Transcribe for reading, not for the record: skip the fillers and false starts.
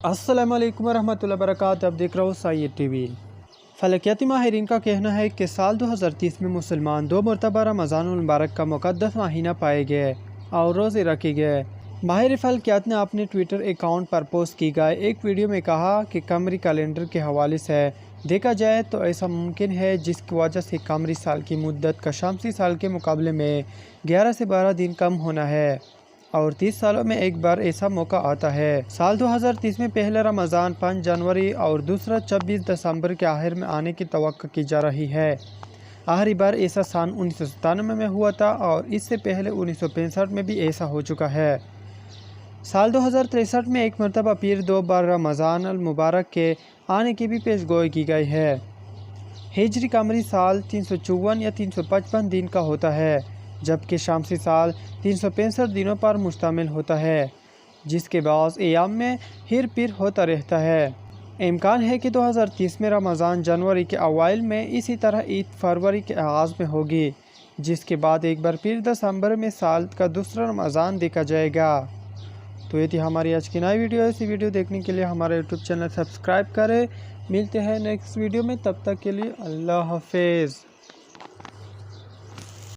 अस्सलाम वालेकुम रहमतुल्लाहि वबरकातुहू। आप देख रहे हो सैयद टीवी। फलकियाती माहिरीन का कहना है कि साल 2030 में मुसलमान 2 मरतबा रमज़ानुल मुबारक का मुक़द्दस महीना पाए गए और रोज़े रखे गए। माहिर फलकियात ने अपने ट्विटर अकाउंट पर पोस्ट की गए एक वीडियो में कहा कि कमरी कैलेंडर के हवाले से देखा जाए तो ऐसा मुमकिन है जिसकी वजह से कमरी साल की मुद्दत का शमसी साल के मुकाबले में 11 से 12 दिन कम होना है और 30 सालों में एक बार ऐसा मौका आता है। साल 2030 में पहला रमज़ान 5 जनवरी और दूसरा 26 दिसंबर के आखिर में आने की तवक्को की जा रही है। आखिरी बार ऐसा सन 1997 में हुआ था और इससे पहले 1965 में भी ऐसा हो चुका है। साल 2063 में एक मरतबा फिर 2 बार रमज़ान अल मुबारक के आने की भी पेशगोई की गई है। हिजरी कमरी साल 354 या 355 दिन का होता है, जबकि शमसी साल 365 दिनों पर मुश्तमिल होता है, जिसके बाद अयाम में हिर पिर होता रहता है। इम्कान है कि 2030 में रमज़ान जनवरी के अवाइल में, इसी तरह ईद फरवरी के आगाज़ में होगी, जिसके बाद एक बार फिर दिसंबर में साल का दूसरा रमज़ान देखा जाएगा। तो ये थी हमारी आज की नई वीडियो। इसी वीडियो देखने के लिए हमारा यूट्यूब चैनल सब्सक्राइब करें। मिलते हैं नेक्स्ट वीडियो में, तब तक के लिए अल्लाह हाफिज़।